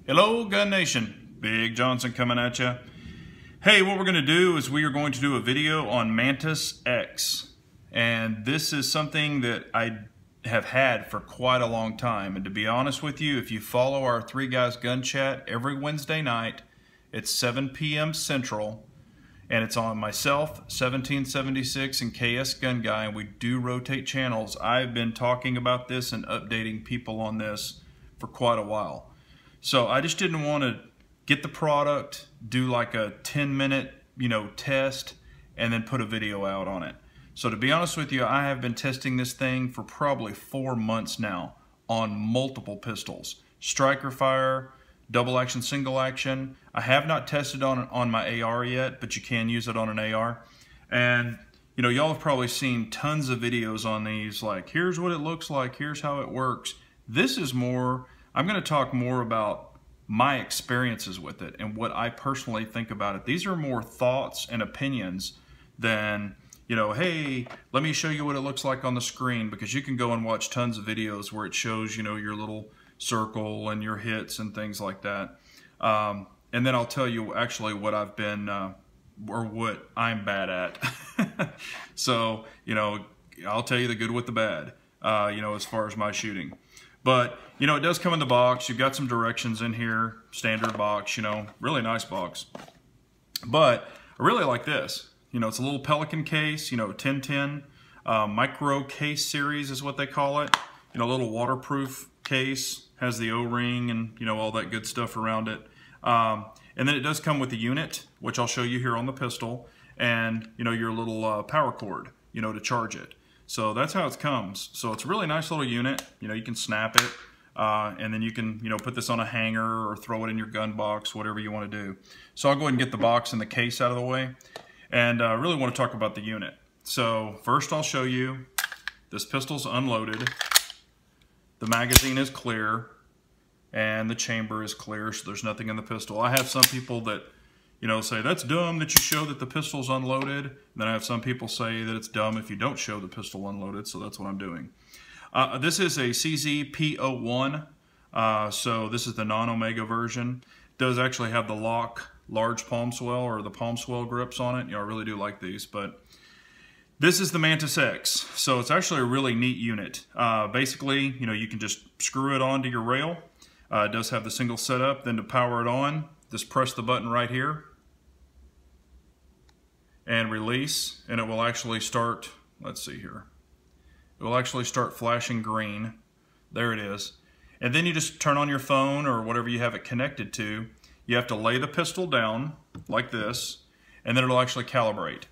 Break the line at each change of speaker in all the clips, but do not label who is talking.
Hello Gun Nation, Big Johnson coming at you. Hey, what we're going to do is we are going to do a video on MantisX, and this is something that I have had for quite a long time. And to be honest with you, if you follow our Three Guys Gun Chat every Wednesday night, it's 7 p.m. Central, and it's on myself, 1776, and KS Gun Guy, and we do rotate channels. I've been talking about this and updating people on this for quite a while. So I just didn't want to get the product, do like a 10-minute, test, and then put a video out on it. So to be honest with you, I have been testing this thing for probably 4 months now on multiple pistols. Striker fire, double action, single action. I have not tested on my AR yet, but you can use it on an AR. And y'all have probably seen tons of videos on these, like here's what it looks like, here's how it works. This is more, I'm going to talk more about my experiences with it and what I personally think about it. These are more thoughts and opinions than, hey, let me show you what it looks like on the screen, because you can go and watch tons of videos where it shows, your little circle and your hits and things like that. And then I'll tell you actually what I've been, or what I'm bad at. So, I'll tell you the good with the bad, as far as my shooting. But, it does come in the box. You've got some directions in here, standard box, really nice box. But I really like this. It's a little Pelican case, 1010, micro case series is what they call it. A little waterproof case, has the O-ring and, all that good stuff around it. And then it does come with a unit, which I'll show you here on the pistol, and, your little power cord, to charge it. So that's how it comes. So it's a really nice little unit. You can snap it, and then you can, put this on a hanger or throw it in your gun box, whatever you want to do. So I'll go ahead and get the box and the case out of the way, and I really want to talk about the unit. So first I'll show you this pistol's unloaded. The magazine is clear, and the chamber is clear, so there's nothing in the pistol. I have some people that say, that's dumb that you show that the pistol's unloaded. And then I have some people say that it's dumb if you don't show the pistol unloaded, so that's what I'm doing. This is a CZ-P01, so this is the non-Omega version. It does actually have the lock large palm swell, or the palm swell grips on it. I really do like these, but this is the MantisX, so it's actually a really neat unit. Basically, you can just screw it onto your rail. It does have the single setup. Then to power it on, just press the button right here and release, and it will actually start, let's see here, it will actually start flashing green. There it is. And then you just turn on your phone or whatever you have it connected to. You have to lay the pistol down like this, and then it'll actually calibrate.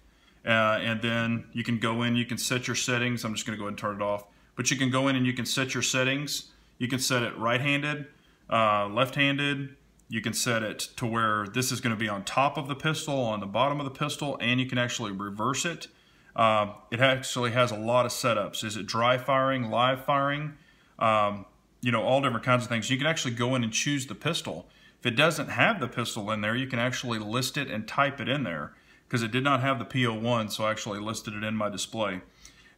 And then you can go in, you can set your settings. I'm just going to go ahead and turn it off. But you can go in and you can set your settings. You can set it right-handed, left-handed. You can set it to where this is going to be on top of the pistol, on the bottom of the pistol, and you can actually reverse it. It actually has a lot of setups. Is it dry firing, live firing? All different kinds of things. You can actually go in and choose the pistol. If it doesn't have the pistol in there, you can actually list it and type it in there, because it did not have the P01, so I actually listed it in my display.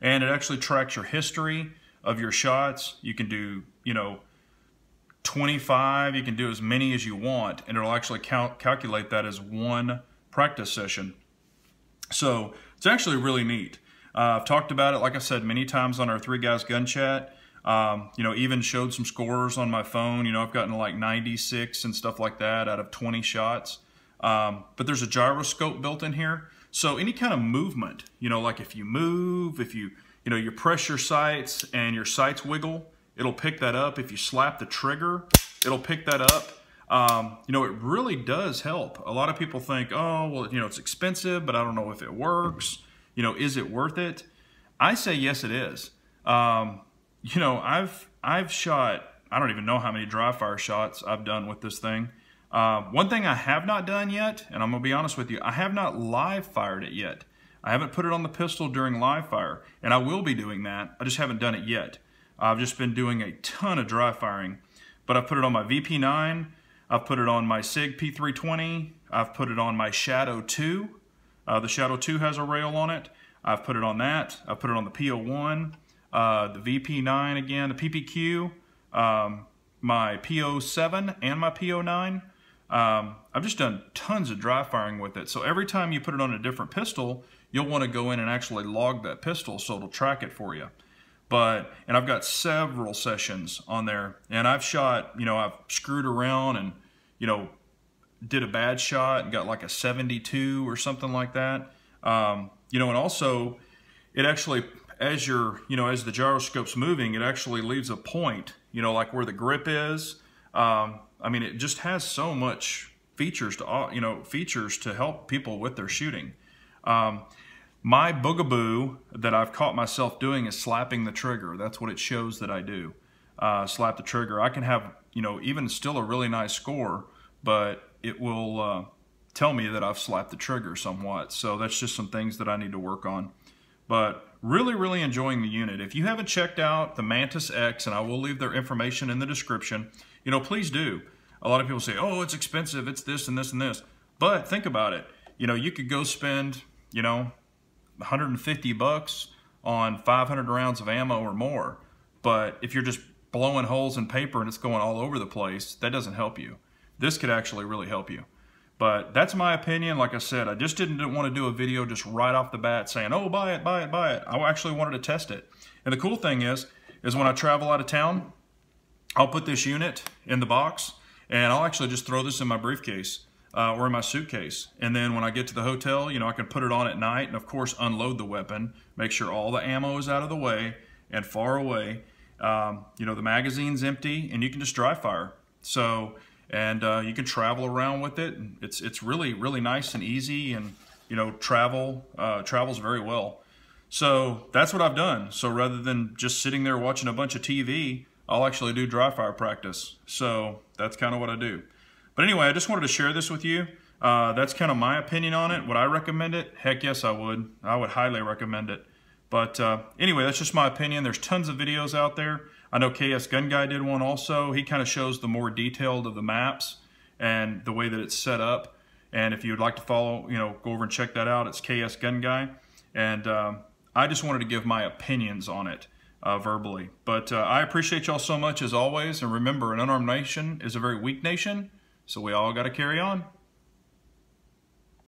And it actually tracks your history of your shots. You can do, 25, you can do as many as you want, and it'll actually calculate that as one practice session. So it's actually really neat. I've talked about it, like I said, many times on our Three Guys Gun Chat. Even showed some scores on my phone. I've gotten like 96 and stuff like that out of 20 shots. But there's a gyroscope built in here. So any kind of movement, like if you move, if you press your sights and your sights wiggle, it'll pick that up. If you slap the trigger, it'll pick that up. It really does help. A lot of people think, oh, well, it's expensive, but I don't know if it works. Is it worth it? I say yes, it is. I've shot, I don't even know how many dry fire shots I've done with this thing. One thing I have not done yet, and I'm going to be honest with you, I have not live fired it yet. I haven't put it on the pistol during live fire, and I will be doing that. I just haven't done it yet. I've just been doing a ton of dry firing, but I've put it on my VP9, I've put it on my SIG P320, I've put it on my Shadow 2. The Shadow 2 has a rail on it. I've put it on that. I've put it on the P01, the VP9 again, the PPQ, my PO7 and my PO9. I've just done tons of dry firing with it. So every time you put it on a different pistol, you'll want to go in and actually log that pistol so it'll track it for you. And I've got several sessions on there, and I've shot, I've screwed around and, did a bad shot and got like a 72 or something like that. And also it actually, as the gyroscope's moving, it actually leaves a point, like where the grip is. I mean, it just has so much features to help people with their shooting. My boogaboo that I've caught myself doing is slapping the trigger. That's what it shows that I do. Slap the trigger. I can have, even still a really nice score, but it will tell me that I've slapped the trigger somewhat. So that's just some things that I need to work on. But really, really enjoying the unit. If you haven't checked out the MantisX, and I will leave their information in the description, please do. A lot of people say, oh, it's expensive, it's this and this and this. But think about it. You could go spend, 150 bucks on 500 rounds of ammo or more. But if you're just blowing holes in paper and it's going all over the place, that doesn't help you. This could actually really help you. But that's my opinion. Like I said, I just didn't want to do a video just right off the bat saying, oh, buy it, buy it, buy it. I actually wanted to test it. And the cool thing is when I travel out of town, I'll put this unit in the box and I'll actually just throw this in my briefcase or in my suitcase. And then when I get to the hotel, I can put it on at night and of course unload the weapon, make sure all the ammo is out of the way and far away. The magazine's empty and you can just dry fire. So, and you can travel around with it. It's really, really nice and easy, and travels very well. So that's what I've done. So rather than just sitting there watching a bunch of TV, I'll actually do dry fire practice. So that's kind of what I do. But anyway, I just wanted to share this with you. That's kind of my opinion on it. Would I recommend it? Heck yes, I would. I would highly recommend it. But anyway, that's just my opinion. There's tons of videos out there. I know KS Gun Guy did one also. He kind of shows the more detailed of the maps and the way that it's set up. And if you would like to follow, go over and check that out. It's KS Gun Guy. And I just wanted to give my opinions on it verbally. But I appreciate y'all so much as always. And remember, an unarmed nation is a very weak nation. So we all got to carry on.